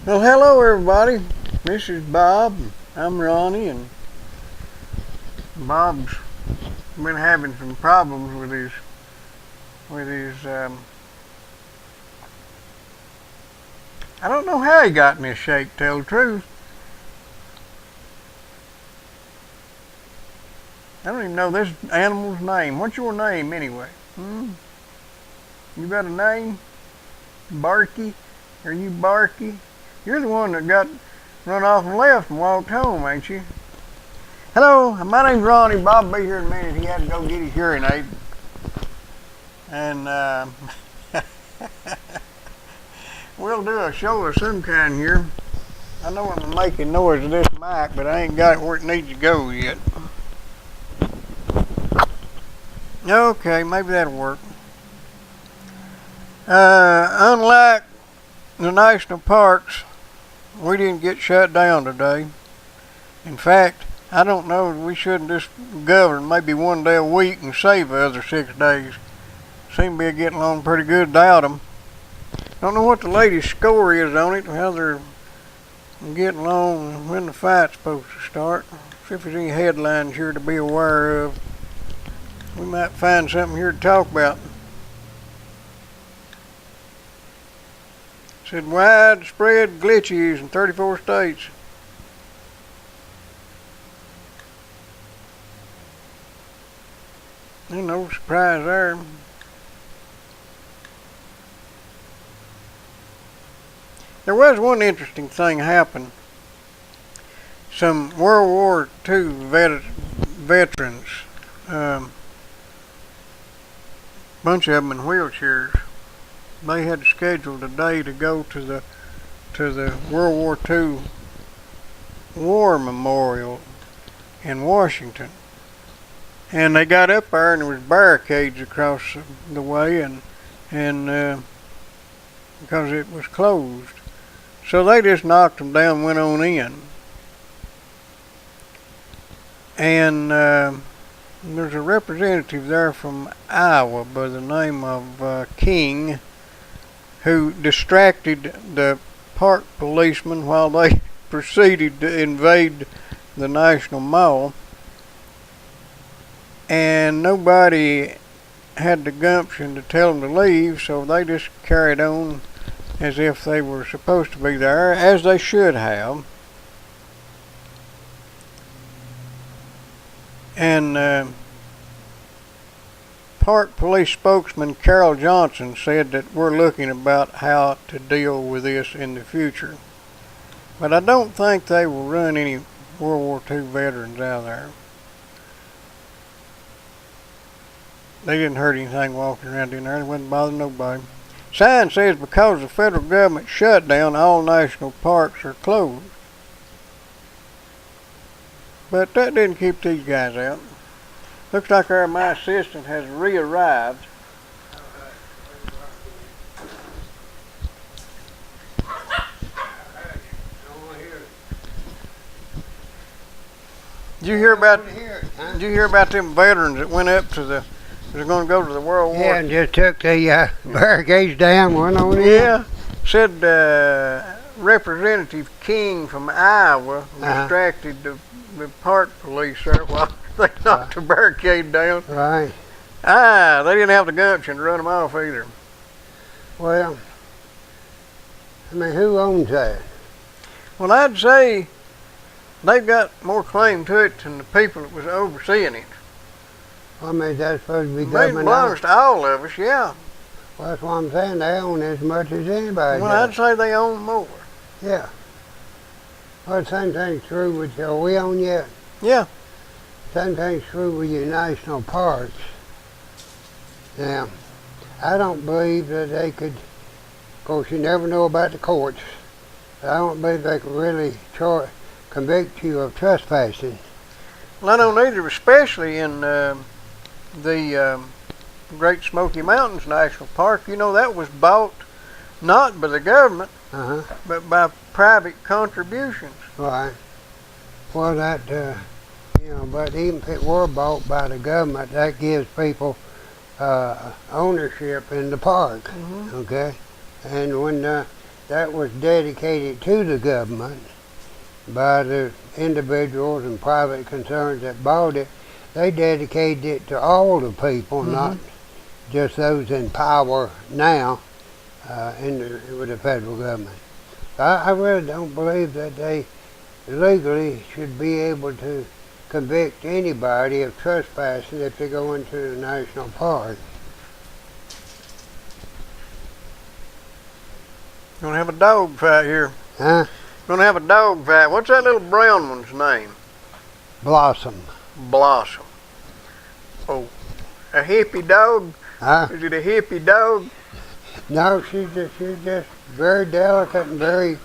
Well, hello everybody. This is Bob. I'm Ronnie, and Bob's been having some problems with his. I don't know how he got in this shape, to tell the truth. I don't even know this animal's name. What's your name anyway? You got a name? Barky? Are you Barky? You're the one that got run off and left and walked home, ain't you? Hello, my name's Ronnie. Bob will be here in a minute. He had to go get his hearing aid. And we'll do a show of some kind here. I know I'm making noise with this mic, but I ain't got it where it needs to go yet. Okay, maybe that'll work. Unlike the national parks, we didn't get shut down today. In fact, I don't know if we shouldn't just govern maybe one day a week and save the other 6 days. Seem to be getting along pretty good without them. Don't know what the latest score is on it, how they're getting along and when the fight's supposed to start. See if there's any headlines here to be aware of. We might find something here to talk about. Said widespread glitches in 34 states. No surprise there. There was one interesting thing happen. Some World War II veterans, bunch of them in wheelchairs, they had scheduled a day to go to the World War II War Memorial in Washington. And they got up there and there was barricades across the way and because it was closed. So they just knocked them down and went on in. And there's a representative there from Iowa by the name of King, who distracted the park policemen while they proceeded to invade the National Mall. And nobody had the gumption to tell them to leave, so they just carried on as if they were supposed to be there, as they should have. And Park Police spokesman Carol Johnson said that we're looking about how to deal with this in the future. But I don't think they will run any World War II veterans out there. They didn't hurt anything walking around in there. They wouldn't bother nobody. Sign says because the federal government shut down, all national parks are closed. But that didn't keep these guys out. Looks like my assistant has re-arrived. Did you hear about them veterans that went up to they're going to go to the World War? Yeah, and just took the barricades down, went on in. Yeah, said Representative King from Iowa distracted the park police there while they knocked the barricade down. Right. They didn't have the gumption to run them off either. Well, I mean, who owns that? Well, I'd say they've got more claim to it than the people that was overseeing it. I mean, that's supposed to be It government. belongs to all of us, yeah. Well, that's what I'm saying. They own as much as anybody Well, does. I'd say they own more. Yeah. Well, the same thing's true with you. We own yet. Yeah. Same thing's true with your national parks. Now, I don't believe that they could, of course, you never know about the courts, but I don't believe they could really convict you of trespassing. Well, I don't either, especially in the Great Smoky Mountains National Park. You know, that was bought not by the government, but by private contributions. Right. Well, that, but even if it were bought by the government, that gives people ownership in the park, okay? And when that was dedicated to the government by the individuals and private concerns that bought it. They dedicated it to all the people, not just those in power now with the federal government. I really don't believe that they legally should be able to convict anybody of trespassing if they go into the national park. Gonna have a dog fight here. Huh? Gonna have a dog fight. What's that little brown one's name? Blossom. Blossom. Oh, a hippie dog? Huh? Is it a hippie dog? No, she's just very delicate and very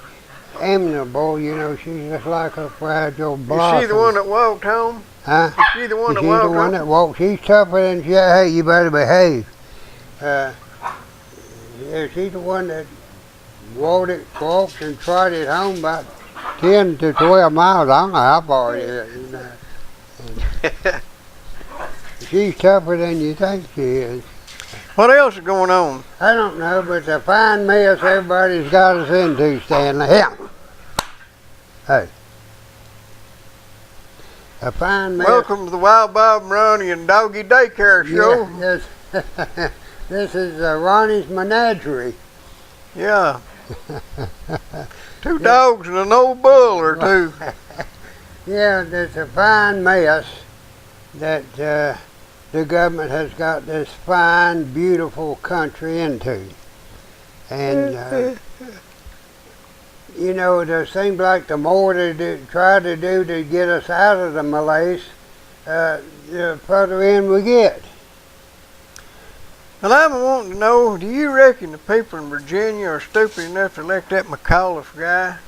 amiable. You know, she's just like a fragile blossom. Is she the one that walked home? Huh? Is she the one that She's walked the one home? that walked. She's tougher than she. Hey, you better behave. Yeah, she's the one that walked and trotted home about 10 to 12 miles. I don't know how far it is. You know. She's tougher than you think she is. What else is going on? I don't know, but it's a fine mess everybody's got us into, Stanley. Yeah. Hey. A fine mess. Welcome to the Wild Bob and Ronnie and Doggy Daycare Show. Yeah, yes. This is Ronnie's menagerie. Yeah. Two dogs and an old bull or two. Yeah, it's a fine mess that the government has got this fine, beautiful country into. And, you know, it seems like the more they try to do to get us out of the malaise, the further in we get. And I'm wanting to know, do you reckon the people in Virginia are stupid enough to elect that McAuliffe guy?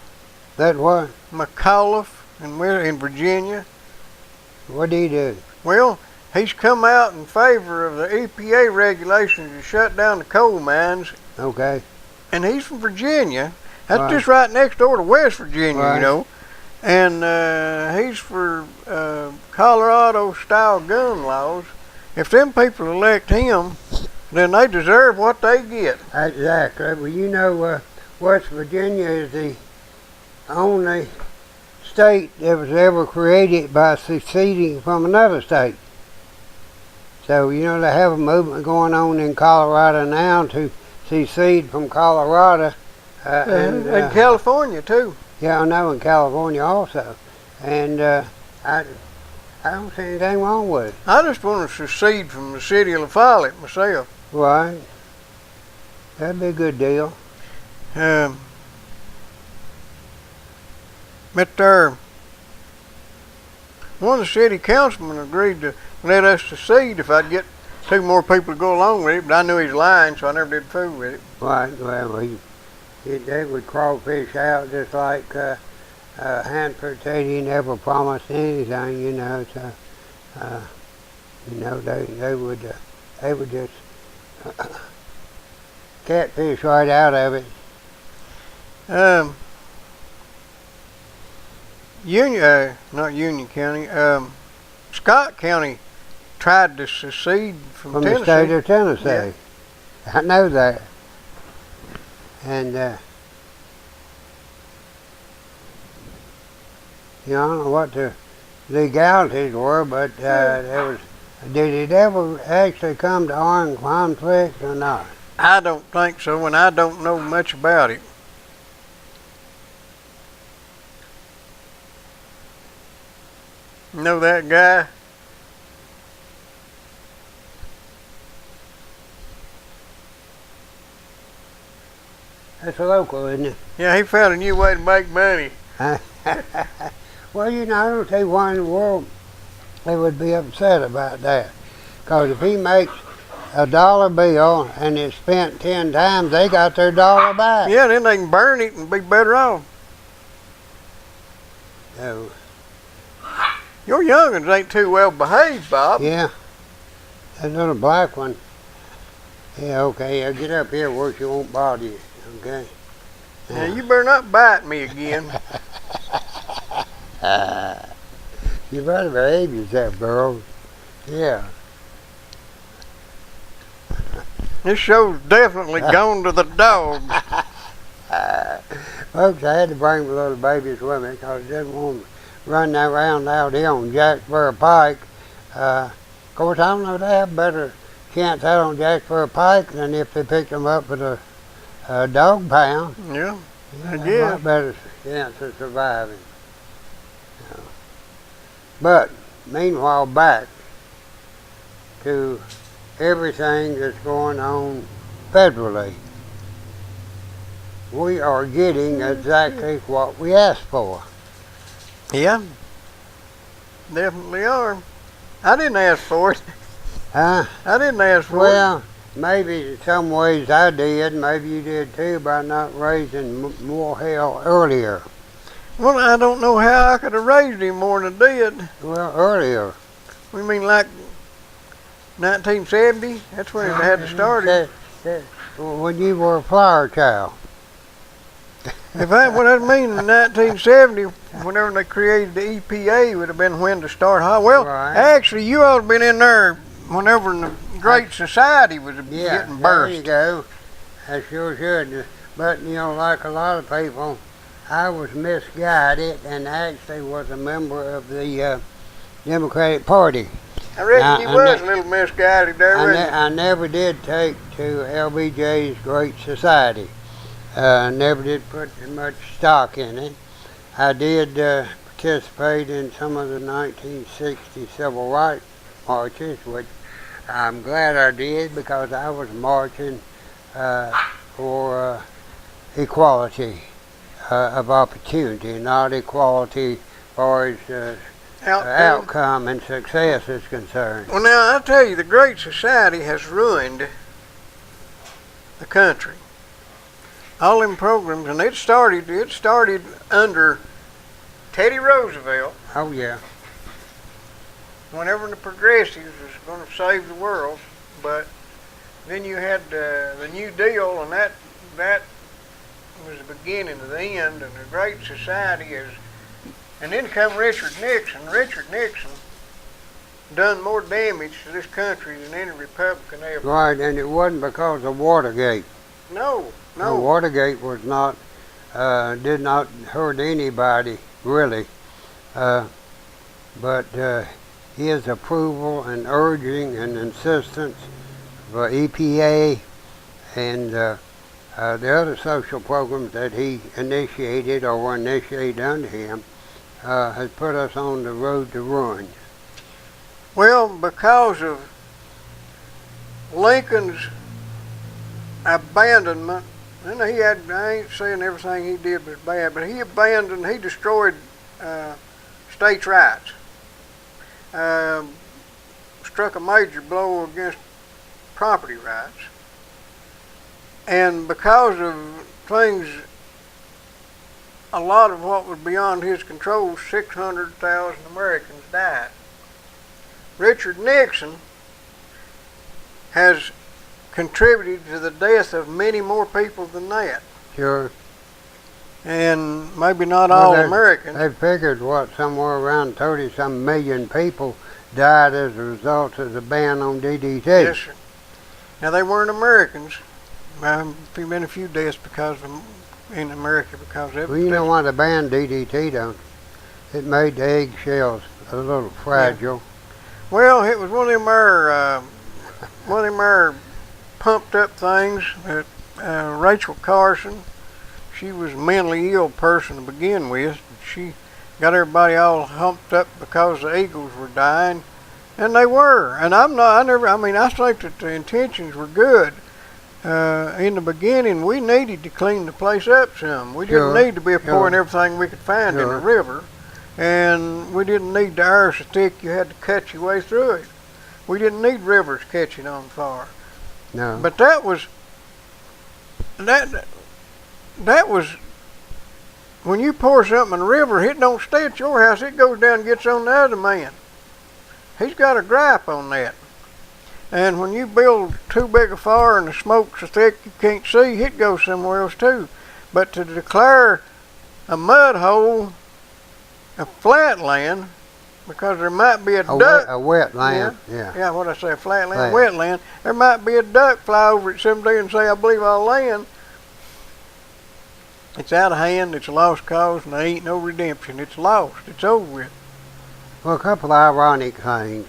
That what? McAuliffe in Virginia? What did he do? Well, he's come out in favor of the EPA regulations to shut down the coal mines. Okay. And he's from Virginia. That's Right. just right next door to West Virginia, Right. you know. And he's for Colorado-style gun laws. If them people elect him, then they deserve what they get. Exactly. Well, you know, West Virginia is the only state that was ever created by seceding from another state. So, you know, they have a movement going on in Colorado now to secede from Colorado. And California, too. Yeah, I know, in California also. And I don't see anything wrong with it. I just want to secede from the city of La Follette myself. Right. That'd be a good deal. But one of the city councilmen agreed to let us secede if I'd get two more people to go along with it, but I knew he's lying, so I never did fool with it. Right. Well, they would crawfish out just like Hanford said he never promised anything, you know. So, you know, they would just catfish right out of it. Not Union County. Scott County tried to secede from From Tennessee. the state of Tennessee. Yeah. I know that. And, you know, I don't know what the legalities were, but did it ever actually come to armed conflict or not? I don't think so, and I don't know much about it. Know that guy? That's a local, isn't it? Yeah, he found a new way to make money. Well, you know, I don't see why in the world they would be upset about that. Because if he makes a dollar bill and it's spent 10 times, they got their dollar back. Yeah, then they can burn it and be better off. So, Your young'uns ain't too well behaved, Bob. yeah. That little black one. Yeah, okay, I'll get up here where she won't bother you. Okay? Now, you better not bite me again. You better behave yourself, girl. Yeah. This show's definitely gone to the dogs. Folks, I had to bring my little babies with me because I didn't want to run around out here on Jacksboro Pike. Of course, I don't know, they have better chance out on Jacksboro Pike than if they picked them up at a dog pound. Yeah, I A guess. lot better chance of surviving. But, meanwhile, back to everything that's going on federally. We are getting exactly what we asked for. Yeah, definitely are. I didn't ask for it. Huh? I didn't ask for it. Well, maybe in some ways I did, maybe you did too, by not raising more hell earlier. Well, I don't know how I could have raised him more than I did. Well, earlier. We mean like 1970? That's when it had to start. When you were a flower child. If I, what I mean in 1970, whenever they created the EPA, would have been when to start. Well, Right. actually, you ought to have been in there whenever the Great Society was getting burst. There you go. I sure should. But, you know, like a lot of people, I was misguided and actually was a member of the Democratic Party. I reckon Now, you I was ne- a little misguided there, wasn't you? I never did take to LBJ's Great Society. Never did put much stock in it. I did participate in some of the 1960 civil rights marches, which I'm glad I did because I was marching for equality of opportunity, not equality as far as outcome and success is concerned. Well, now, I tell you, the Great Society has ruined the country. All them programs, and it started under Teddy Roosevelt, Oh, yeah. whenever the progressives was going to save the world. But then you had the New Deal, and that was the beginning of the end. And the Great Society is, and then come Richard Nixon. Richard Nixon done more damage to this country than any Republican ever. Right, and it wasn't because of Watergate. No. Watergate was not, did not hurt anybody, really. But his approval and urging and insistence for EPA and the other social programs that he initiated or were initiated under him has put us on the road to ruin. Well, because of Lincoln's abandonment, and I ain't saying everything he did was bad, but he destroyed states' rights. Struck a major blow against property rights. And because of things, a lot of what was beyond his control, 600,000 Americans died. Richard Nixon has contributed to the death of many more people than that. Sure. And maybe not all Americans. They figured somewhere around 30-some million people died as a result of the ban on DDT. Yes, sir. Now, they weren't Americans. There's been a few deaths in America because of it. Well, you know why they banned DDT, don't you? It made the eggshells a little fragile. Yeah. Well, it was one of them pumped up things that Rachel Carson, she was a mentally ill person to begin with. She got everybody all humped up because the eagles were dying, and they were. And I think that the intentions were good. In the beginning, we needed to clean the place up some. We didn't need to be pouring everything we could find in the river, and we didn't need the air so thick you had to cut your way through it. We didn't need rivers catching on fire. No. But that was when you pour something in the river, it don't stay at your house. It goes down and gets on the other man. He's got a gripe on that. And when you build too big a fire and the smoke's so thick you can't see, it goes somewhere else too. But to declare a mud hole a flat land, because there might be a duck. A wet land, yeah. Yeah, what I say, a flat land, wet land. There might be a duck fly over it someday and say, I believe I'll land. It's out of hand, it's a lost cause, and there ain't no redemption. It's lost. It's over with. Well, a couple of ironic things.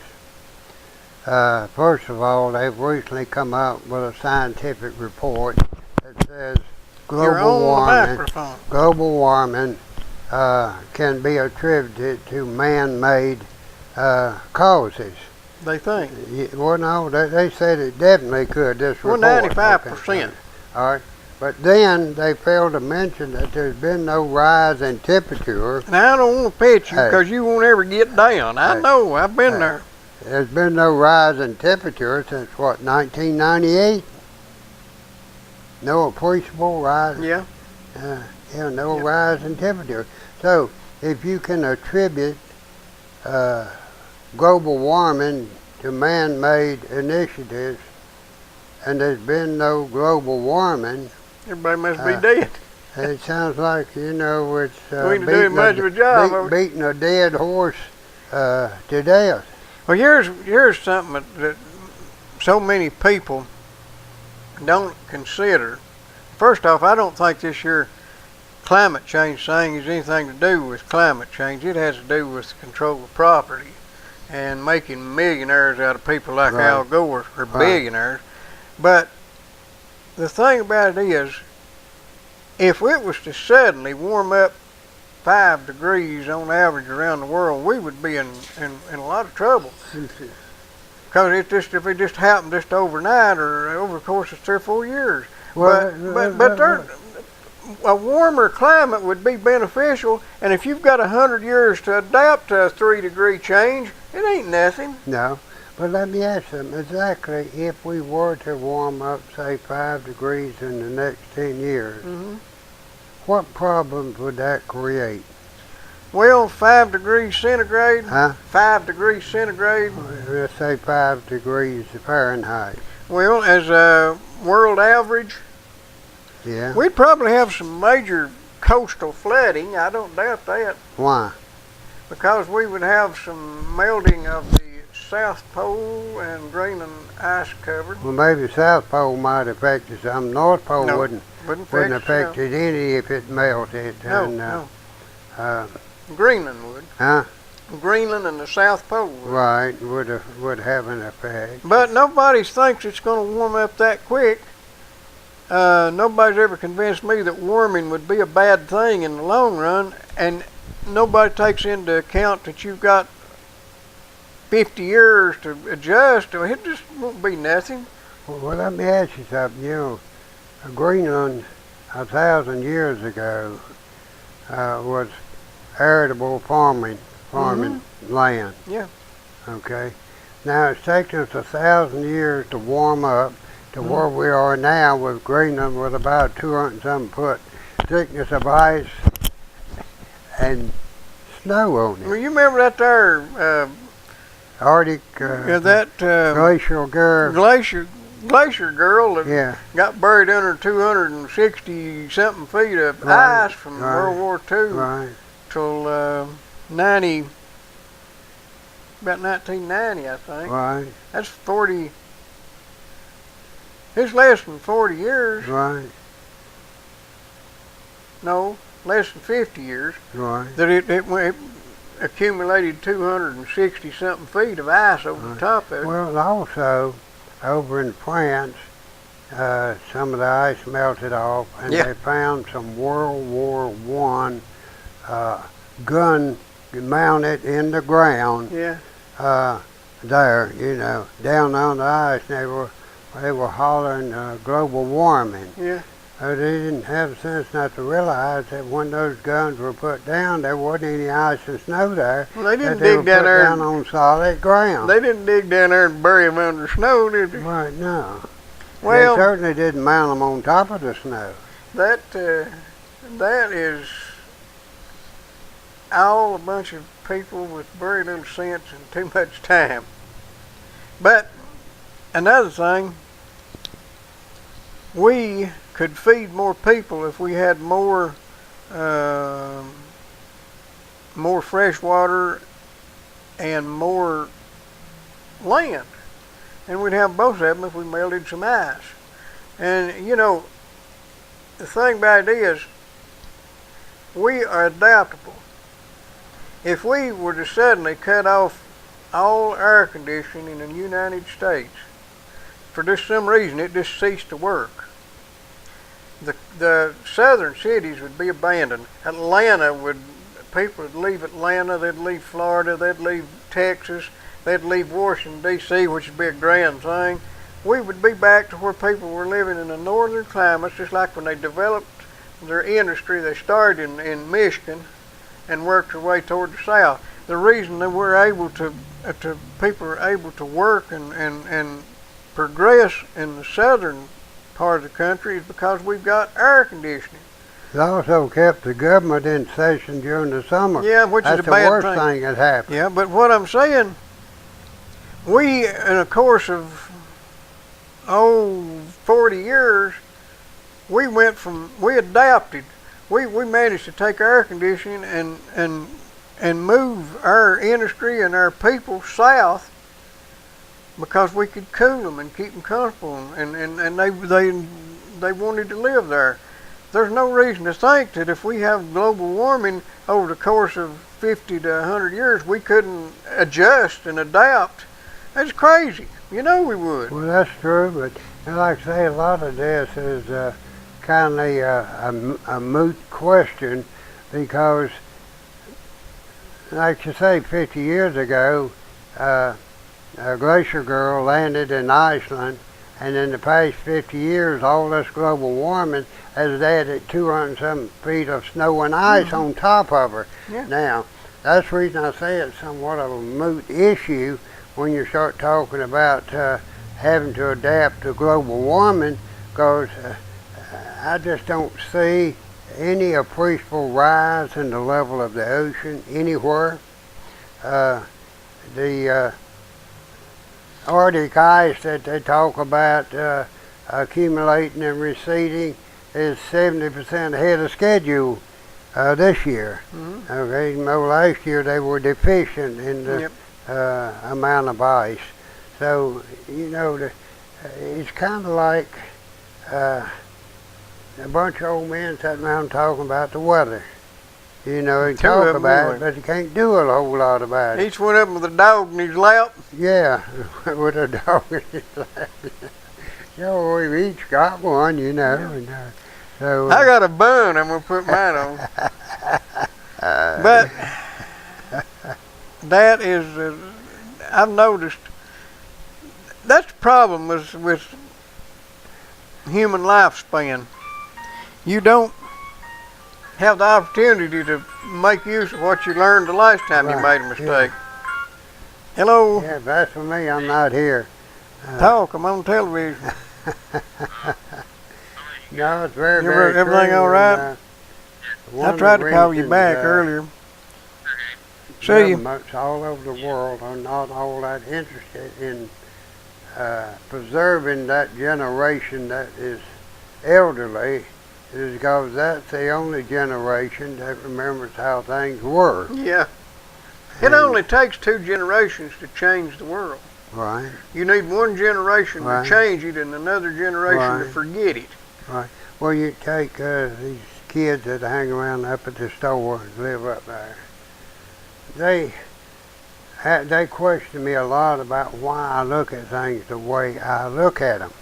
First of all, they've recently come out with a scientific report that says global warming can be attributed to man-made causes. They think. Well, no, they said it definitely could, this report. Well, 95%. All right. But then they failed to mention that there's been no rise in temperature. Now, I don't want to pitch you because you won't ever get down. I know. I've been there. There's been no rise in temperature since, what, 1998? No appreciable rise. Yeah. No rise in temperature. So, if you can attribute global warming to man-made initiatives, and there's been no global warming, everybody must be dead. It sounds like, it's we ain't doing much of a job. Beating a dead horse to death. Well, here's something that so many people don't consider. First off, I don't think this here climate change thing has anything to do with climate change. It has to do with the control of property and making millionaires out of people like Al Gore, or billionaires. But the thing about it is, if it was to suddenly warm up 5 degrees on average around the world, we would be in a lot of trouble. Because if it just happened just overnight or over the course of 3 or 4 years. But a warmer climate would be beneficial, and if you've got 100 years to adapt to a 3-degree change, it ain't nothing. No. But let me ask them, exactly, if we were to warm up, say, 5 degrees in the next 10 years, what problems would that create? Well, 5 degrees centigrade. Huh? 5 degrees centigrade. Let's say 5 degrees Fahrenheit. Well, as a world average, we'd probably have some major coastal flooding. I don't doubt that. Why? Because we would have some melting of the South Pole and Greenland ice covered. Well, maybe the South Pole might affect it some. North Pole wouldn't affect it any if it melted. No. Greenland would. Huh? Greenland and the South Pole would. Right, would have an effect. But nobody thinks it's going to warm up that quick. Nobody's ever convinced me that warming would be a bad thing in the long run, and nobody takes into account that you've got 50 years to adjust. It just won't be nothing. Well, let me ask you something. Greenland 1,000 years ago was arable farming land. Yeah. Okay. Now it's taken us 1,000 years to warm up to where we are now with Greenland with about 200 and some foot thickness of ice and snow on it. Well, you remember that there Arctic glacial girl. Glacier girl that got buried under 260 something feet of ice from World War II till about 1990, I think. Right. That's 40. It's less than 40 years. Right. No, less than 50 years. Right. That it accumulated 260 something feet of ice over the top of it. Well, also over in France, some of the ice melted off, and they found some World War I gun mounted in the ground. Yeah. There, down on the ice, and they were hollering global warming. Yeah. They didn't have sense not to realize that when those guns were put down, there wasn't any ice and snow there. Well, they didn't dig down there on solid ground. They didn't dig down there and bury them under snow, did they? Right, no. Well, they certainly didn't mount them on top of the snow. That is all a bunch of people with very little sense and too much time. But another thing, we could feed more people if we had more fresh water and more land, and we'd have both of them if we melted some ice. And the thing about it is, We are adaptable. If we were to suddenly cut off all air conditioning in the United States, for just some reason it just ceased to work, the southern cities would be abandoned. People would leave Atlanta, they'd leave Florida, they'd leave Texas, they'd leave Washington, D.C., which would be a grand thing. We would be back to where people were living in the northern climates, just like when they developed their industry. They started in Michigan and worked their way toward the south. The reason that people are able to work and progress in the southern part of the country is because we've got air conditioning. It also kept the government in session during the summer. Yeah, which is a bad thing. That's the worst thing that happened. Yeah, but what I'm saying, we, in a course of 40 years, we adapted. We managed to take air conditioning and move our industry and our people south because we could cool them and keep them comfortable, and they wanted to live there. There's no reason to think that if we have global warming over the course of 50 to 100 years, we couldn't adjust and adapt. That's crazy. You know we would. Well, that's true, but like I say, a lot of this is kind of a moot question because, like you say, 50 years ago, a glacier girl landed in Iceland, and in the past 50 years, all this global warming has added 200 some feet of snow and ice on top of her. Yeah. Now, that's the reason I say it's somewhat of a moot issue when you start talking about having to adapt to global warming, because I just don't see any appreciable rise in the level of the ocean anywhere. The Arctic ice that they talk about accumulating and receding is 70% ahead of schedule this year. Mm-hmm. Okay, last year they were deficient in the amount of ice. So, you know, it's kind of like a bunch of old men sitting around talking about the weather. You know, they talk about it, but you can't do a whole lot about it. Each one of them with a dog in his lap. Yeah, with a dog in his lap. So we've each got one, you know. Yeah. And, so I got a bun I'm going to put mine on. But that is, I've noticed, that's the problem with human lifespan. You don't have the opportunity to make use of what you learned the last time you made a mistake. Yeah. Hello? Yeah, that's for me. I'm not here. Talk, I'm on television. No, it's very, very everything true. all right? I tried to call you back earlier. See you. Governments all over the world are not all that interested in preserving that generation that is elderly, is because that's the only generation that remembers how things were. Yeah. It only takes 2 generations to change the world. Right. You need one generation Right. to change it and another generation to Right. forget it. Right. Well, you take these kids that hang around up at the store and live up there. They question me a lot about why I look at things the way I look at them.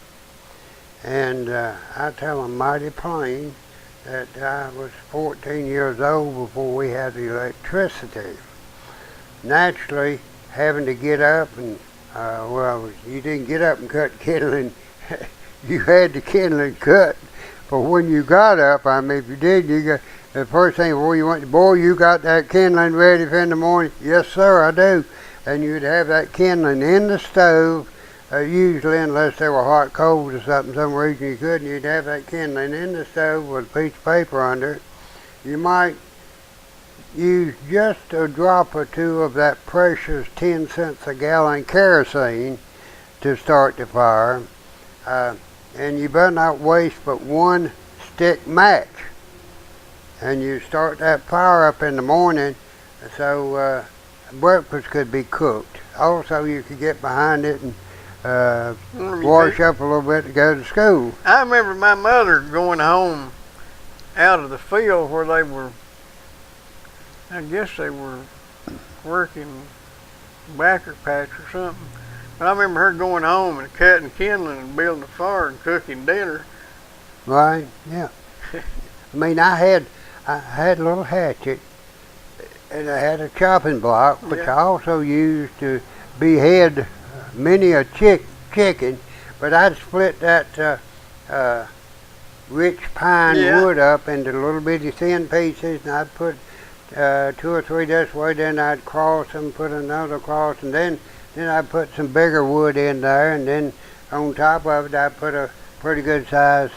And I tell them mighty plain that I was 14 years old before we had electricity. Naturally, having to get up and, you didn't get up and cut kindling. You had the kindling cut. But when you got up, I mean, if you did, the first thing before you went to boil, you got that kindling ready for in the morning. Yes, sir, I do. And you'd have that kindling in the stove, usually unless they were hot coals or something, some reason you couldn't, you'd have that kindling in the stove with a piece of paper under it. You might use just a drop or two of that precious 10 cents a gallon kerosene to start the fire. And you better not waste but one stick match. And you start that fire up in the morning so breakfast could be cooked. Also, you could get behind it and wash up a little bit to go to school. I remember my mother going home out of the field where they were I guess they were working backer patch or something. But I remember her going home and cutting kindling and building a fire and cooking dinner. Right, yeah. I mean, I had a little hatchet, and I had a chopping block, which Yeah. I also used to behead many a chicken, but I'd split that rich pine Yeah. wood up into little bitty thin pieces, and I'd put 2 or 3 this way, then I'd cross them, put another cross, and then I'd put some bigger wood in there, and then on top of it I'd put a pretty good sized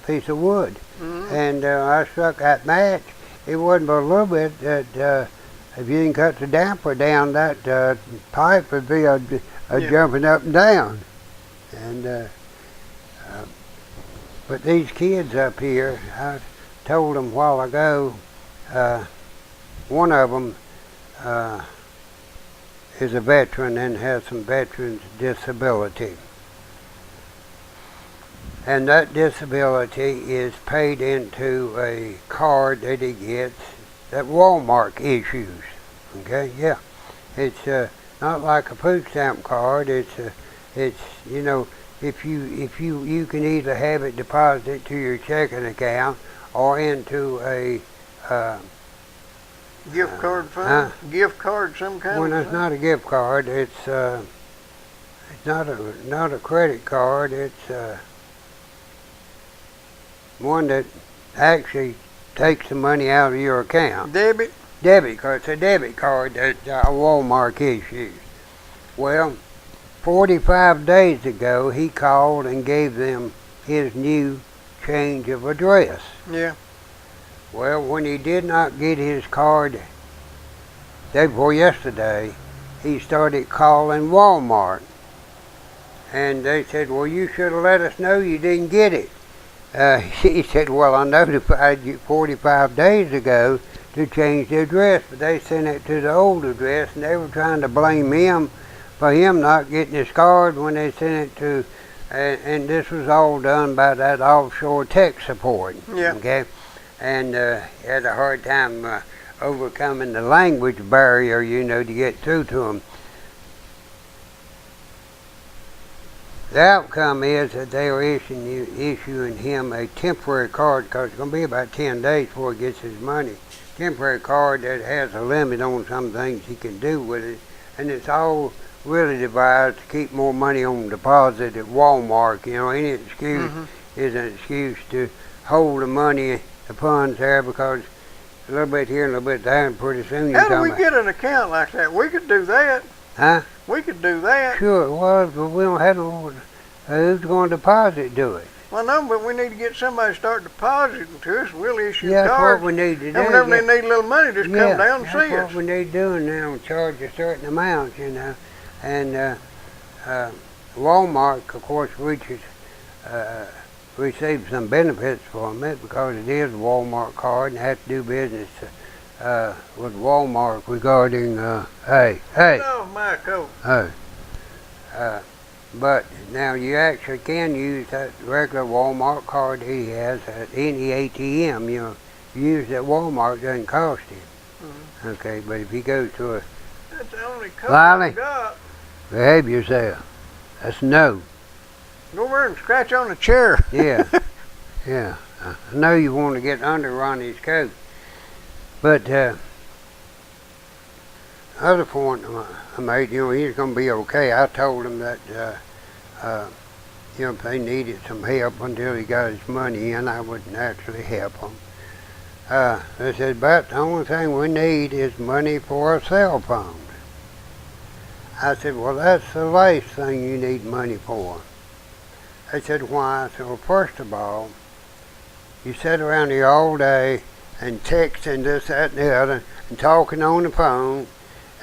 piece of wood. Mm-hmm. And I struck that match. It wasn't but a little bit that if you didn't cut the damper down, that pipe would be Yeah. jumping up and down. And but these kids up here, I told them a while ago, one of them is a veteran and has some veterans disability. And that disability is paid into a card that he gets that Walmart issues. Okay, yeah. It's not like a food stamp card. It's you know, if you can either have it deposited to your checking account or into a Gift card fund? Gift card some kind well, of it's not a gift card. It's not a credit card. It's one that actually takes the money out of your account. Debit? Debit card. It's a debit card that Walmart issues. Well, 45 days ago, he called and gave them his new change of address. Yeah. Well, when he did not get his card day before yesterday, he started calling Walmart. And they said, well, you should have let us know you didn't get it. He said, well, I notified you 45 days ago to change the address, but they sent it to the old address, and they were trying to blame him for him not getting his card when they sent it to, and this was all done by that offshore tech support. Yeah. Okay, and had a hard time overcoming the language barrier, you know, to get through to them. The outcome is that they are issuing him a temporary card, because it's going to be about 10 days before he gets his money. Temporary card that has a limit on some things he can do with it, and it's all really devised to keep more money on deposit at Walmart. You know, any excuse is an excuse to hold the money, the funds there, because a little bit here and a little bit there, and pretty soon you're How do talking we get an account like that? We could do that. Huh? We could do that. Sure it was, but we don't have no, who's going to deposit to it? Well, no, but we need to get somebody to start depositing to us. We'll issue Yeah, cards. that's what we need to do. And whenever they need a little money, just come down and see that's us. what we need doing now, and charge a certain amount, you know. And Walmart, of course, receives some benefits from it because it is a Walmart card and has to do business with Walmart regarding, hey. Oh, my coat. But now you actually can use that regular Walmart card he has at any ATM. You know, use that Walmart, doesn't cost him. Mm-hmm. Okay, but if he goes to a That's the only coat Lily. I got. behave yourself, that's no. Go over and scratch on the chair. Yeah, yeah. I know you want to get under Ronnie's coat, but other point I made, you know, he's going to be okay. I told him that, you know, if they needed some help until he got his money in, I would naturally help them. They said, but the only thing we need is money for a cell phone. I said, well, that's the last thing you need money for. They said, why? I said, well, first of all, you sit around here all day and texting this, that, and the other, and talking on the phone.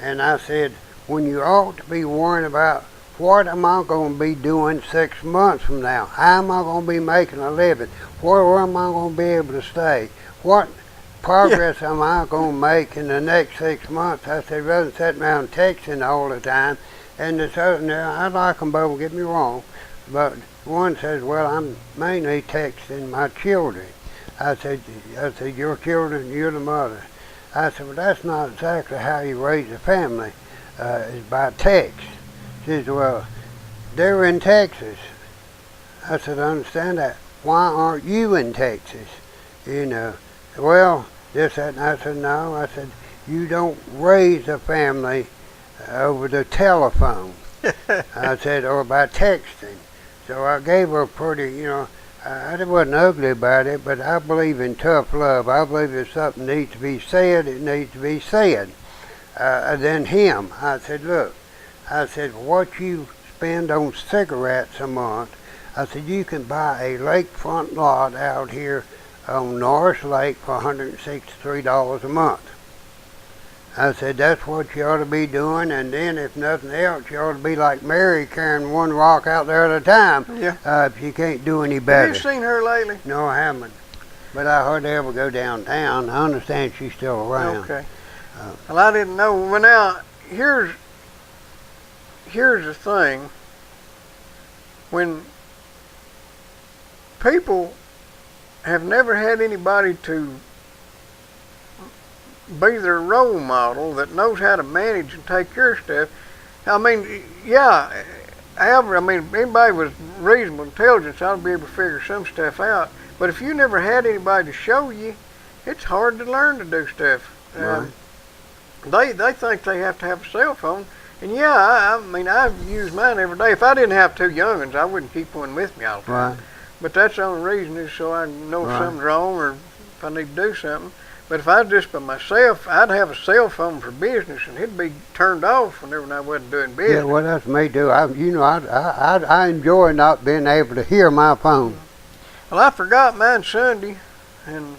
And I said, when you ought to be worrying about what am I going to be doing 6 months from now? How am I going to be making a living? Where am I going to be able to stay? What progress am I going to make in the next 6 months? I said, rather than sitting around texting all the time. And this other, now, I like them both, don't get me wrong, but one says, well, I'm mainly texting my children. I said, your children, you're the mother. I said, well, that's not exactly how you raise a family. It's by text. She says, well, they're in Texas. I said, I understand that. Why aren't you in Texas? You know, well, this, that, and I said, no. I said, you don't raise a family over the telephone. I said, or by texting. So I gave her a pretty, I wasn't ugly about it, but I believe in tough love. I believe if something needs to be said, it needs to be said. Then him, I said, look, I said, what you spend on cigarettes a month, I said, you can buy a lakefront lot out here on Norris Lake for $163 a month. I said, that's what you ought to be doing, and then if nothing else, you ought to be like Mary carrying one rock out there at a time. Yeah. If you can't do any better. Have you seen her lately? No, I haven't. But I hardly ever go downtown. I understand she's still around. Okay. Well, I didn't know. Well, now, here's the thing. When people have never had anybody to be their role model that knows how to manage and take care of stuff. I mean, yeah, however, I mean, anybody with reasonable intelligence ought to be able to figure some stuff out. But if you never had anybody to show you, it's hard to learn to do stuff. Right. They think they have to have a cell phone. And yeah, I mean, I've used mine every day. If I didn't have two young ones, I wouldn't keep one with me all the time. Right. But that's the only reason is so I know if Right. something's wrong or if I need to do something. But if I was just by myself, I'd have a cell phone for business, and it'd be turned off whenever I wasn't doing business. Yeah, well, that's me too. I enjoy not being able to hear my phone. Well, I forgot mine Sunday, and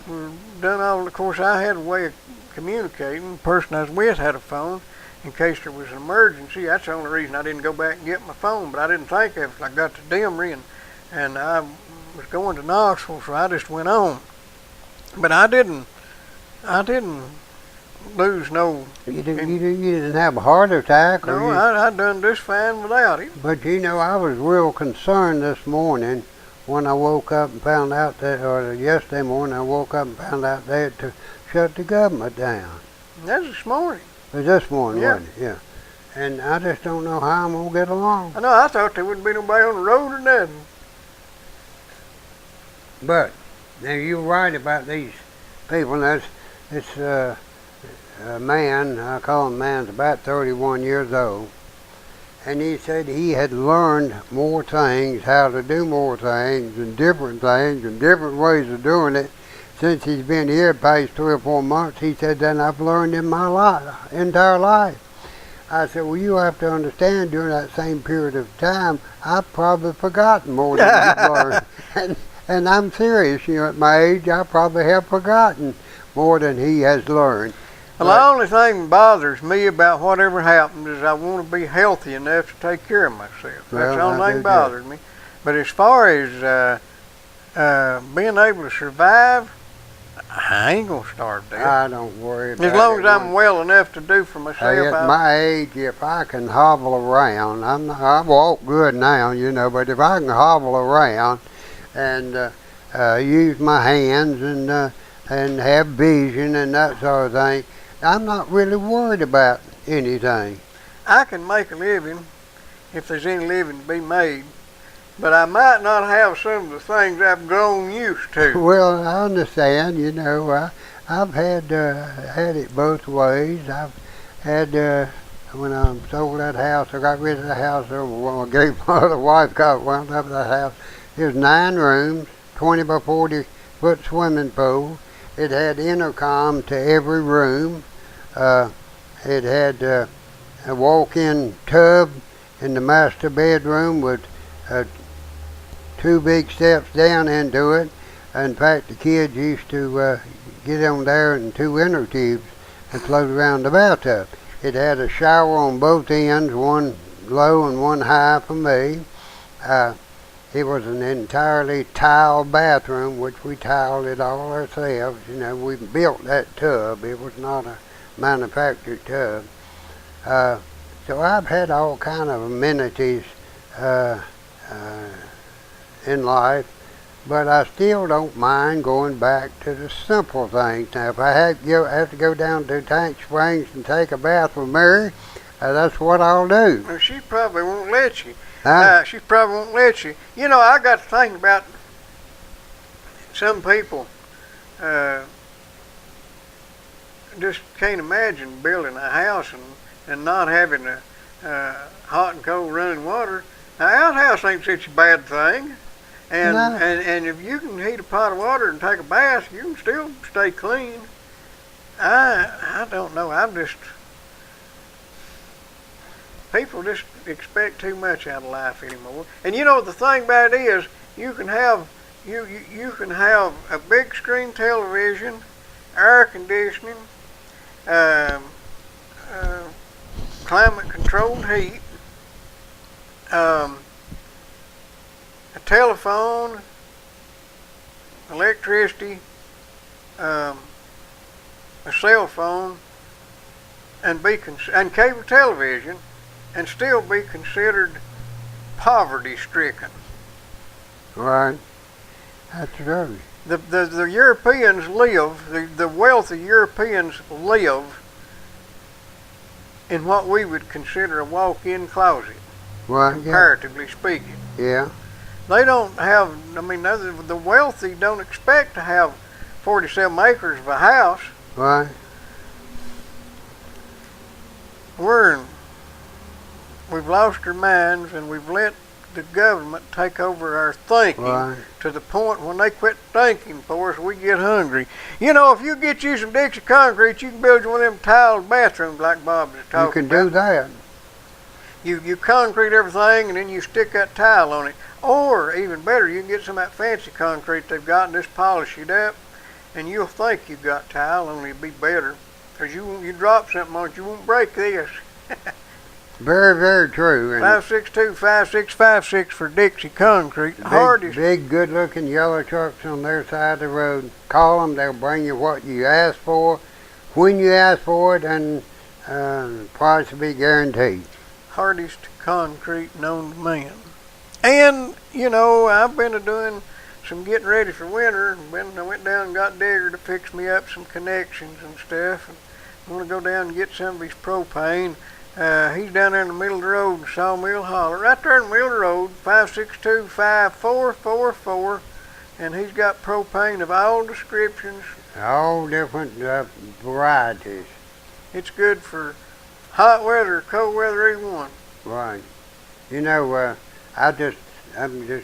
we're done all. Of course, I had a way of communicating. The person I was with had a phone in case there was an emergency. That's the only reason I didn't go back and get my phone. But I didn't think of it. I got to Demery, and I was going to Knoxville, so I just went on. But I didn't lose no. You didn't have a heart attack? No, I done just fine without it. But I was real concerned this morning when I woke up and found out that, or yesterday morning I woke up and found out they had to shut the government down. That was this morning. It was this morning, Yeah. wasn't it? Yeah. And I just don't know how I'm going to get along. I know, I thought there wouldn't be nobody on the road or nothing. But now you're right about these people. And this a man, I call him man, about 31 years old, and he said he had learned more things, how to do more things, and different ways of doing it since he's been here the past 3 or 4 months. He said, than I've learned in my entire life. I said, well, you have to understand during that same period of time, I've probably forgotten more than you've learned. And I'm serious, at my age, I probably have forgotten more than he has learned. Well, the only thing that bothers me about whatever happens is I want to be healthy enough to take care of myself. That's the only thing that bothers me. But as far as being able to survive, I ain't going to starve to death. I don't worry about it. As long as I'm well enough to do for myself. Hey, at my age, if I can hobble around, I walk good now, but if I can hobble around and use my hands and have vision and that sort of thing, I'm not really worried about anything. I can make a living if there's any living to be made, but I might not have some of the things I've grown used to. Well, I understand. I've had it both ways. I've had when I sold that house, I got rid of the house. I gave my other wife wound up that house. It was 9 rooms, 20 by 40 foot swimming pool. It had intercom to every room. It had a walk-in tub in the master bedroom with 2 big steps down into it. In fact, the kids used to get on there in 2 inner tubes and float around the bathtub. It had a shower on both ends, one low and one high for me. It was an entirely tiled bathroom, which we tiled it all ourselves. We built that tub. It was not a manufactured tub. So I've had all kind of amenities in life. But I still don't mind going back to the simple things. Now, if I have to go down to Tank Springs and take a bath with Mary, that's what I'll do. Well, she probably won't let you. Huh? She probably won't let you. You know, I got to think about some people. Just can't imagine building a house and not having hot and cold running water. Now, outhouse ain't such a bad thing. And, No. and if you can heat a pot of water and take a bath, you can still stay clean. I don't know. People just expect too much out of life anymore. And you know the thing about it is, you can have a big screen television, air conditioning, climate controlled heat, a telephone, electricity, a cell phone, and cable television, and still be considered poverty-stricken. Right. That's true. The Europeans live, the wealthy Europeans live in what we would consider a walk-in closet, Right. comparatively speaking. Yeah. They don't have, the wealthy don't expect to have 47 acres of a house. Right. We've lost our minds, and we've let the government take over our thinking, Right. to the point when they quit thinking for us, we get hungry. You know, if you get you some Dixie concrete, you can build you one of them tiled bathrooms like Bob was talking You can about. do that. You concrete everything, and then you stick that tile on it. Or, even better, you can get some of that fancy concrete they've got and just polish it up, and you'll think you've got tile, only it'll be better. Because you drop something on it, you won't break this. Very, very true. And 562-5656 for Dixie Concrete. big, good-looking yellow trucks on their side of the road. Call them; they'll bring you what you ask for, when you ask for it, and the price will be guaranteed. Hardest concrete known to man. And, you know, I've been doing some getting ready for winter. I went down and got Digger to fix me up some connections and stuff. And I'm going to go down and get some of his propane. He's down there in the middle of the road in Sawmill Holler. Right there in the middle of the road, 562-5444. And he's got propane of all descriptions. All different varieties. It's good for hot weather, cold weather, either one. Right. You know, I'm just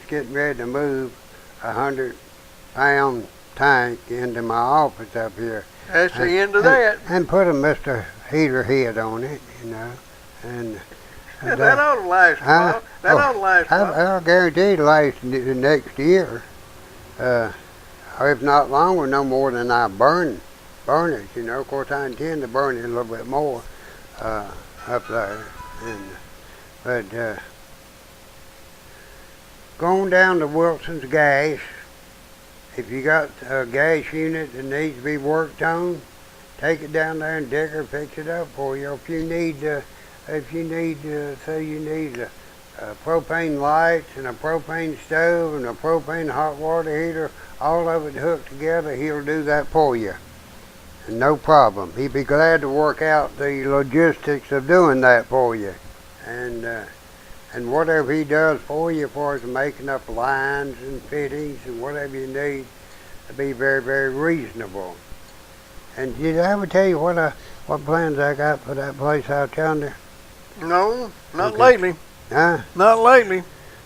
getting ready to move a 100-pound tank into my office up here. That's the end of that. And put a Mr. Heater head on it, you know. And that ought to last a while. That ought to last a while. I'll guarantee it'll last the next year. If not longer, no more than I burn it, you know. Of course, I intend to burn it a little bit more up there. But going down to Wilson's Gas, if you got a gas unit that needs to be worked on, take it down there and Digger picks it up for you. If you need, say you need a propane lights and a propane stove and a propane hot water heater, all of it hooked together, he'll do that for you. And no problem. He'd be glad to work out the logistics of doing that for you. And whatever he does for you, as far as making up lines and fittings and whatever you need, to be very, very reasonable. And did I ever tell you what plans I got for that place out yonder? No, not Okay. lately. Huh? Not lately.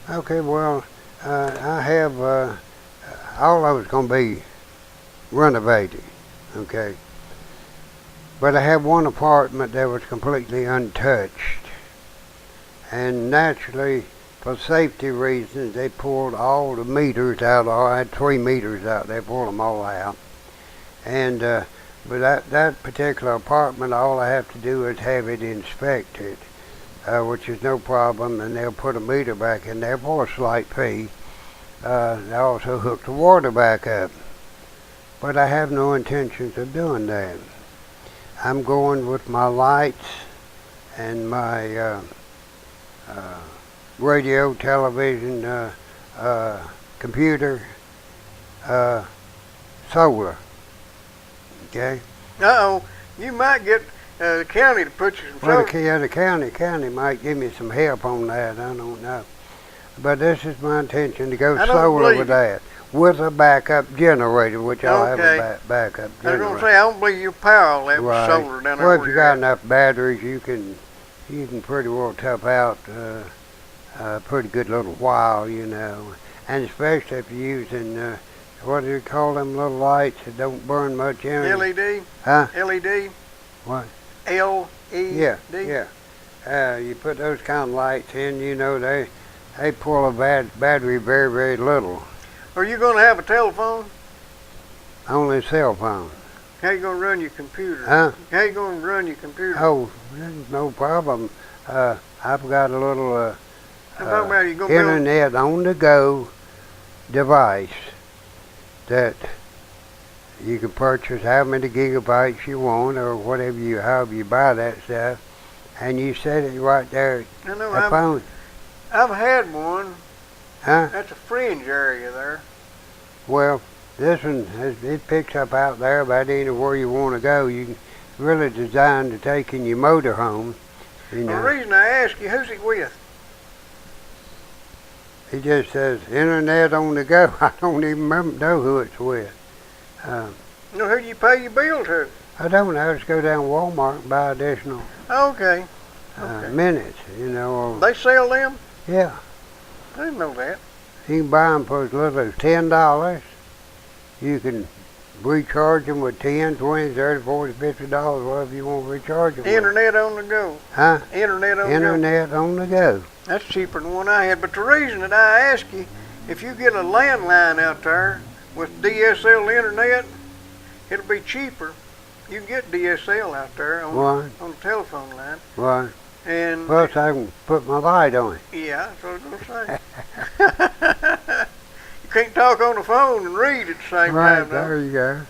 Okay, well, I have, all of it's going to be renovated, okay? But I have one apartment that was completely untouched. And naturally, for safety reasons, they pulled all the meters out. I had 3 meters out. They pulled them all out. And but that particular apartment, all I have to do is have it inspected, which is no problem. And they'll put a meter back in there for a slight fee. They also hook the water back up. But I have no intentions of doing that. I'm going with my lights and my radio, television, computer, solar. Okay. Uh-oh, you might get the county to put you some Well, solar. the county might give me some help on that. I don't know. But this is my intention to go I don't solar believe with it. that. With a backup generator, which I'll have Okay. a backup I was generator. gonna say I don't believe you power all that with Right. solar down there. Well, if where you you're got at. enough batteries, you can pretty well tough out a pretty good little while, you know. And especially if you're using what do you call them little lights that don't burn much energy? LED. Huh? LED. What? LED. Yeah. You put those kind of lights in, you know, they pull a battery very, very little. Are you gonna have a telephone? Only cell phone. How you gonna run your computer? Huh? How you gonna run your computer? Oh, no problem. I've got a little I'm talking about you gonna build. internet on the go device that you can purchase how many gigabytes you want or however you buy that stuff, and you set it right there I know. at the phone. I've had one. Huh? That's a fringe area there. Well, this one it picks up out there about anywhere you want to go. You can really designed to take in your motor home. You The know, reason I ask you, who's it with? it just says internet on the go. I don't even know who it's with. You know, who do you pay your bill to? I don't know. Just go down to Walmart and buy additional Okay. Okay. minutes. You know. They sell them? Yeah. I didn't know that. You can buy them for as little as $10. You can recharge them with $10, $20, $30, $40, $50, whatever you want to recharge them with. Internet on the go. Huh? Internet on the go. Internet on the go. That's cheaper than the one I had. But the reason that I ask you, if you get a landline out there with DSL internet, it'll be cheaper. You can get DSL out there on the telephone line. Right. And Plus, I can put my light on it. yeah, that's what I was gonna say. You can't talk on the phone and read at the same Right, time. there you go.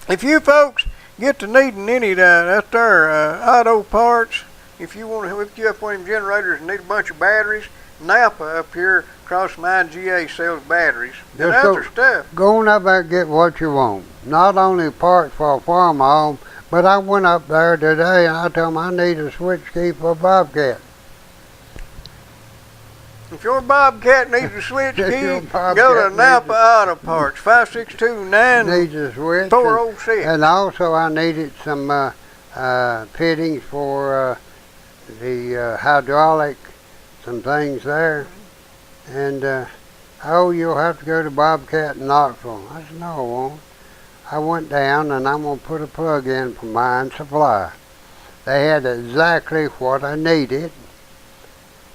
If you folks get to needing any of that there auto parts, if you want to hook you up one of them generators and need a bunch of batteries, Napa up here across from IGA sells batteries and Just other stuff. Go on up there and get what you want. Not only parts for a farm home, but I went up there today and I told them I need a switch key for a Bobcat. If your Bobcat needs a switch If key, your Bobcat go to needs Napa Auto Parts, 562-9406. Needs a switch. And also I needed some fittings for the hydraulic, some things there. And, oh, you'll have to go to Bobcat in Knoxville. I said, no, I won't. I went down and I'm going to put a plug in for Mine Supply. They had exactly what I needed.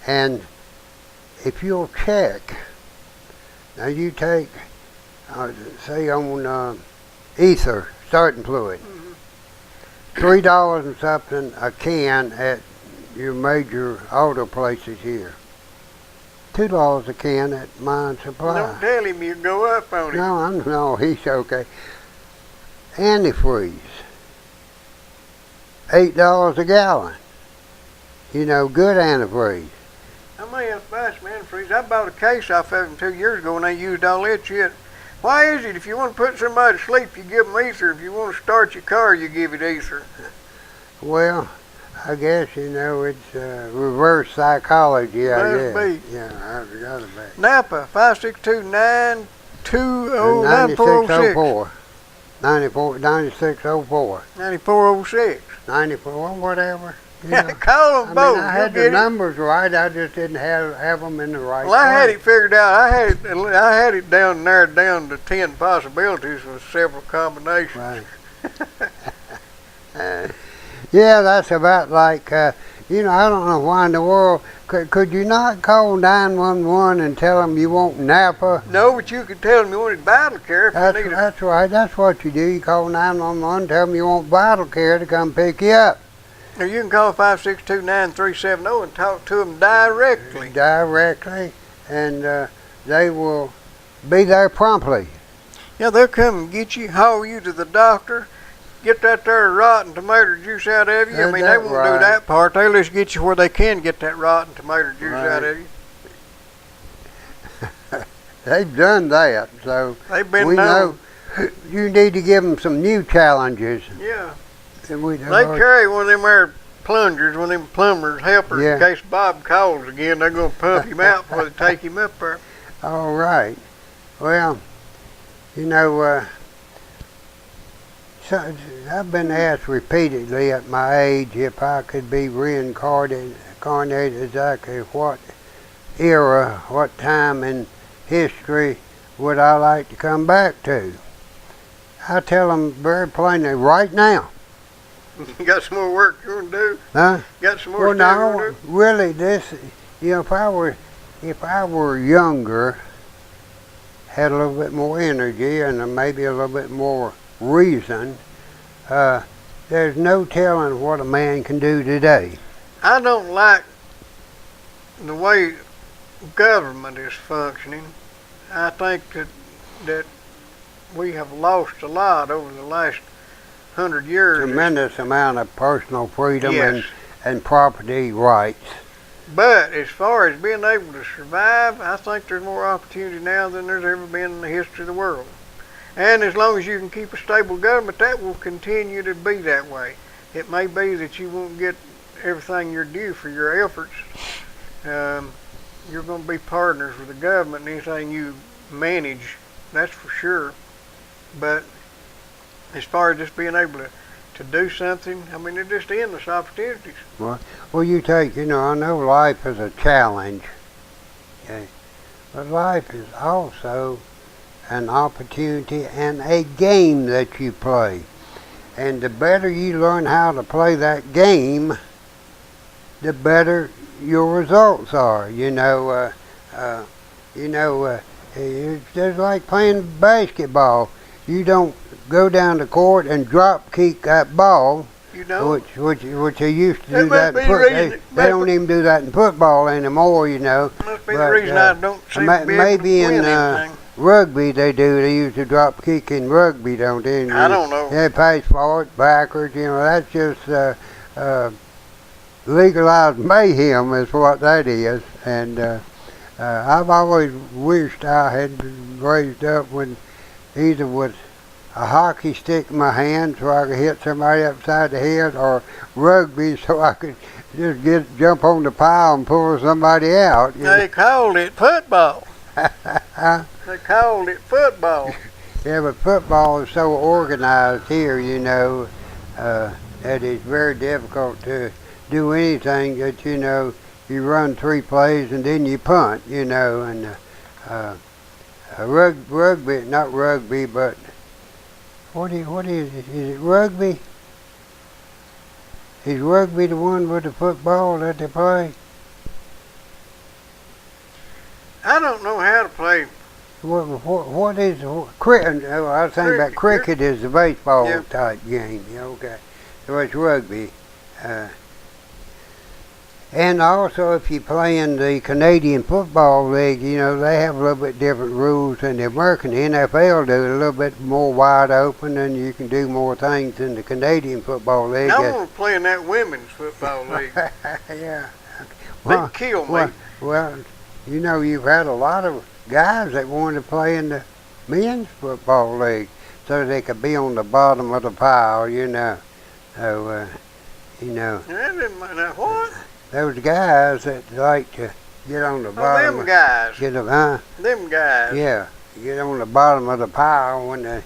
And if you'll check, now you take, say on ether, starting fluid, $3 and something a can at your major auto places here. $2 a can at Mine Supply. Don't tell him you go up on him. No, he's okay. Antifreeze, $8 a gallon. You know, good antifreeze. I may have to buy some antifreeze. I bought a case off of them 2 years ago and they used all that shit. Why is it if you want to put somebody to sleep, you give them ether? If you want to start your car, you give it ether? Well, I guess, you know, it's reverse psychology, I guess. Must be. Yeah, I forgot about it. Napa, 562-920-9406. 9604. 9406. 94, whatever. You Yeah, know. call them I both. mean, I had the numbers right, I just didn't have them in the right Well, I had place. it figured out. I had it narrowed down to 10 possibilities with several combinations. Right. Yeah, that's about like, you know, I don't know why in the world, could you not call 911 and tell them you want Napa? No, but you could tell them you wanted vital care if you needed. That's right, that's what you do. You call 911, tell them you want vital care to come pick you up. Or you can call 562-9370 and talk to them directly. Directly, and they will be there promptly. Yeah, they'll come and get you, haul you to the doctor, get that there rotten tomato juice out of you. I mean, they won't do that part. They'll just get you where they can get that rotten tomato juice out of you. They've done that, so They've been we known. know you need to give them some new challenges. Yeah. And we They carry one of them there plungers, one of them plumbers, helpers, Yeah. in case Bob calls again. They're going to pump him out before they take him up there. All right. Well, you know, so I've been asked repeatedly at my age if I could be reincarnated exactly what era, what time in history would I like to come back to. I tell them very plainly, right now. You got some more work you want to do? Huh? Got some more Well, stuff you no, want to do? really, if I were younger, had a little bit more energy and maybe a little bit more reason, there's no telling what a man can do today. I don't like the way government is functioning. I think that we have lost a lot over the last 100 years. Tremendous amount of personal freedom Yes. and property rights. But as far as being able to survive, I think there's more opportunity now than there's ever been in the history of the world. And as long as you can keep a stable government, that will continue to be that way. It may be that you won't get everything you're due for your efforts. You're going to be partners with the government in anything you manage, that's for sure. But as far as just being able to do something, I mean, they're just endless opportunities. Well, you take, I know life is a challenge, okay, but life is also an opportunity and a game that you play. And the better you learn how to play that game, the better your results are. It's just like playing basketball. You don't go down the court and drop kick that ball, You know? which they used to That do must that. be the reason- They don't even do that in football anymore, Must be the But, reason I don't seem to be able maybe to win in anything. rugby they do. They use the drop kick in rugby, don't they? I don't know. They pass forward, backwards. That's just legalized mayhem is what that is. And I've always wished I had been raised up when either with a hockey stick in my hand so I could hit somebody upside the head, or rugby so I could just jump on the pile and pull somebody out. They called it football. They called it football. Yeah, but football is so organized here, that it's very difficult to do anything that, you run 3 plays and then you punt, and rugby, not rugby, but what is it? Is it rugby? Is rugby the one with the football that they play? I don't know how to play. What is cricket? I was thinking about cricket is the baseball type game. Yeah, okay. So it's rugby. And also, if you play in the Canadian Football League, they have a little bit different rules than the American NFL do. A little bit more wide open, and you can do more things in the Canadian Football League. I want to play in that women's football league. Yeah. They'd kill me. Well, you've had a lot of guys that wanted to play in the men's football league so they could be on the bottom of the pile, So, Now, what? those guys that like to get on the bottom. Them guys. Them guys. Yeah, get on the bottom of the pile when the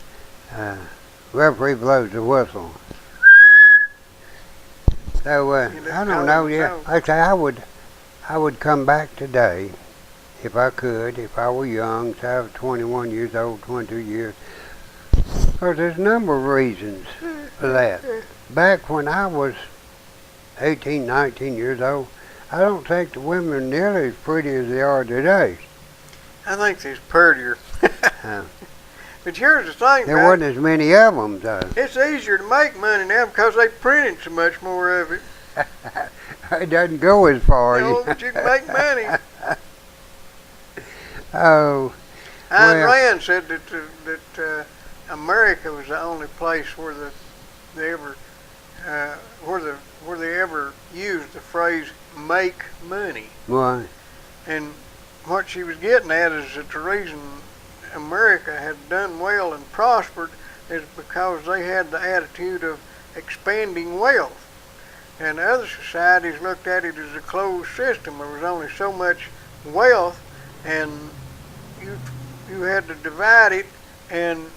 referee blows the whistle. So I don't know. Yeah, like I say, I would come back today if I could, if I were young. So I was 21 years old, 22 years. Because there's a number of reasons for that. Back when I was 18, 19 years old, I don't think the women are nearly as pretty as they are today. I think they're prettier. But here's the thing, there wasn't as many of them, though. It's easier to make money now because they printed so much more of it. It doesn't go as far. But you can make money. Oh. Ayn Rand said that America was the only place where they ever used the phrase "make money." Why? And what she was getting at is that the reason America had done well and prospered is because they had the attitude of expanding wealth. And other societies looked at it as a closed system. There was only so much wealth, and you had to divide it, and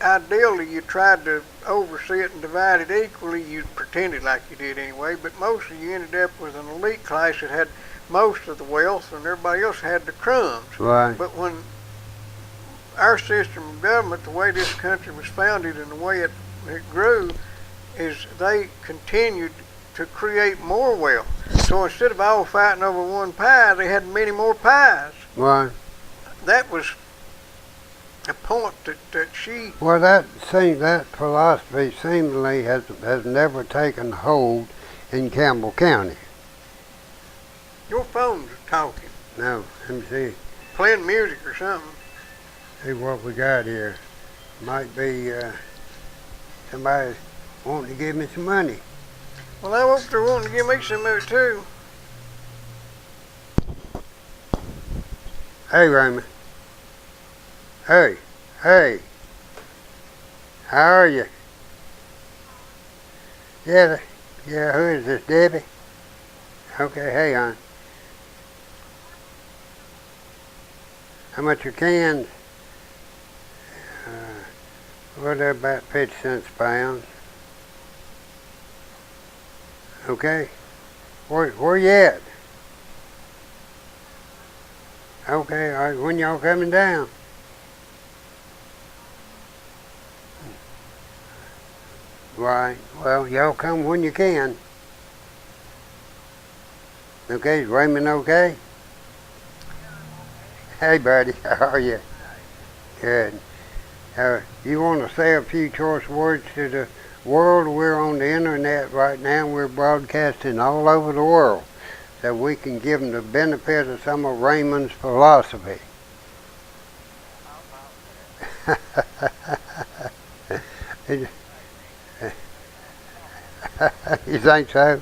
ideally you tried to oversee it and divide it equally. You pretended like you did anyway, but mostly you ended up with an elite class that had most of the wealth and everybody else had the crumbs. Right. But when our system of government, the way this country was founded and the way it grew, is they continued to create more wealth. So instead of all fighting over one pie, they had many more pies. Right. That was a point that she... Well, that philosophy seemingly has never taken hold in Campbell County. Your phone's talking. No, let me see. Playing music or something. See what we got here. Might be somebody wanting to give me some money. Well, I hope they're wanting to give me some of it too. Hey, Raymond. Hey. How are you? Yeah, who is this, Debbie? Okay, hey, hon. How much are cans? Well, they're about 50 cents a pound. Okay. Where you at? Okay, all right, when y'all coming down? Right, well, y'all come when you can. Okay, is Raymond okay? Hey, buddy, how are you? Good. You want to say a few choice words to the world? We're on the internet right now. We're broadcasting all over the world, so we can give them the benefit of some of Raymond's philosophy. You think so?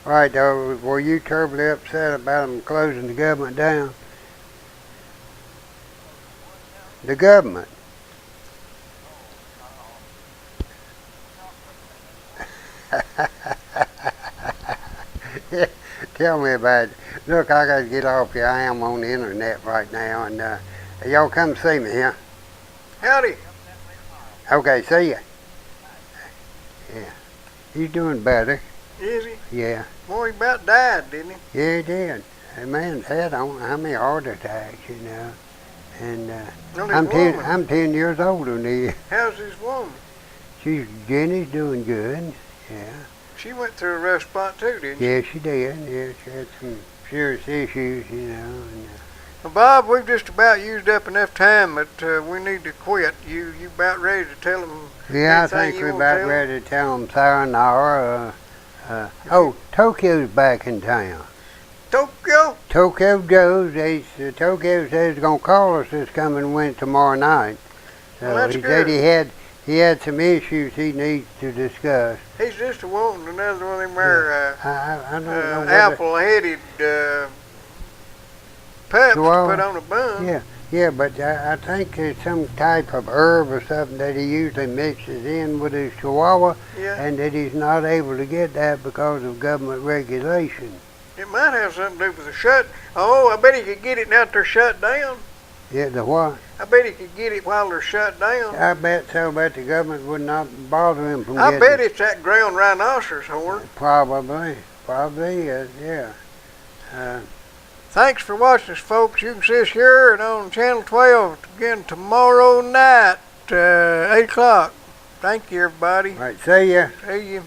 Right, though, were you terribly upset about them closing the government down? The government. Yeah, tell me about it. Look, I got to get off here. I am on the internet right now, and y'all come see me, huh? Howdy. Okay, see ya. Yeah, he's doing better. Is he? Yeah. Boy, he about died, didn't he? Yeah, he did. That man's had on how many heart attacks, you know. And I'm 10 years older than he. How's his woman? Jenny's doing good. Yeah. She went through a rough spot too, didn't she? Yeah, she did. Yeah, she had some serious issues, you know. And, well, Bob, we've just about used up enough time, but we need to quit. You about ready to tell them? Yeah, I think we're about ready to tell them sayonara. Tokyo's back in town. Tokyo? Tokyo goes. Tokyo says he's gonna call us this coming tomorrow night. So well, that's he good. said he had some issues he needs to discuss. He's just wanting another one of them there I don't know apple-headed pups to put on a bun. Yeah, but I think there's some type of herb or something that he usually mixes in with his chihuahua, and that he's not able to get that because of government regulation. It might have something to do with the shut. Oh, I bet he could get it now that they're shut down. Yeah, the what? I bet he could get it while they're shut down. I bet so, but the government would not bother him from getting it. I bet it. it's that ground rhinoceros horn. Probably is, yeah. Thanks for watching us, folks. You can see us here and on Channel 12 again tomorrow night, 8 o'clock. Thank you, everybody. All right, see ya. See you.